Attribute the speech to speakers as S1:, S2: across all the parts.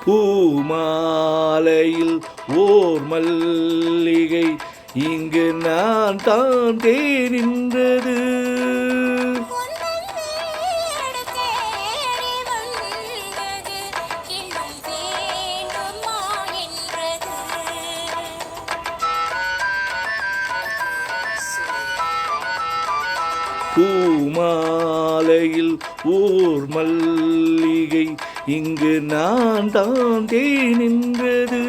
S1: பூமாலையில் ஓர் மல்லிகை இங்கு நான் தான் தேனின்றது. பூமாலையில் ஓர் மல்லிகை இங்கு நான் தான் தேனின்றது.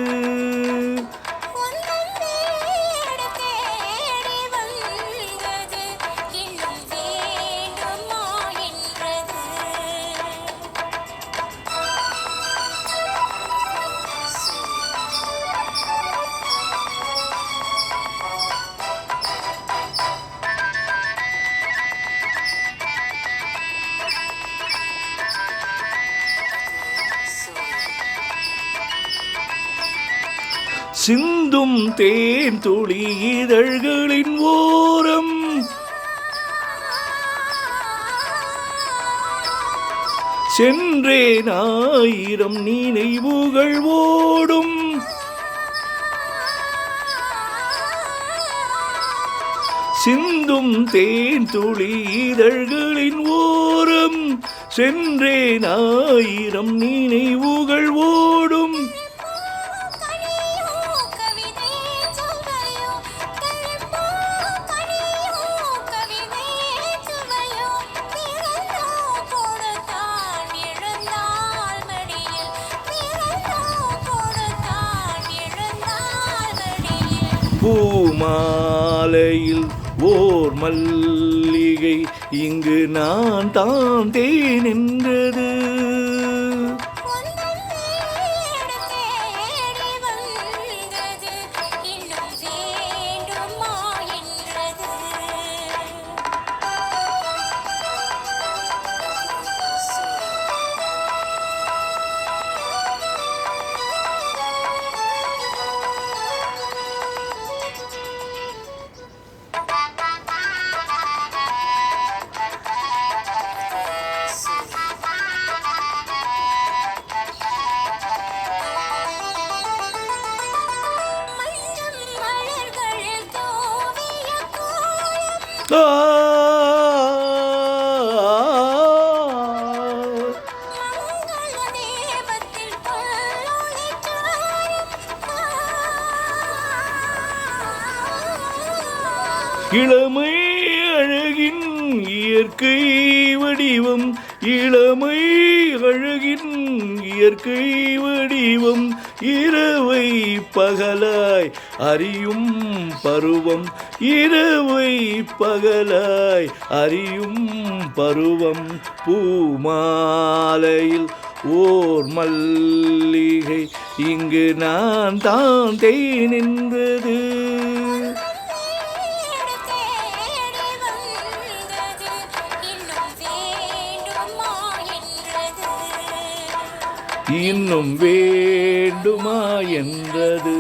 S1: சிந்தும் தேன் துளி இதழ்களின் ஓரம் சென்றேன் ஆயிரம் நினைவுகள் ஓடும். சிந்தும் தேன் துளி இதழ்களின் ஓரம் சென்றேன் ஆயிரம் நினைவுகள் ஓடும். பூமாலையில் ஓர் மல்லிகை இங்கு நான் தான் தேனின்றது. இளமை அழகின் இயற்கை வடிவம், இளமை அழகின் இயற்கை வடிவம், இரவை பகலாய் அறியும் பருவம், இரவை பகலாய் அறியும் பருவம். பூமாலையில் ஓர் மல்லிகை இங்கு நான் தான் தேனின்றது. இன்னும் வேண்டுமா என்றது.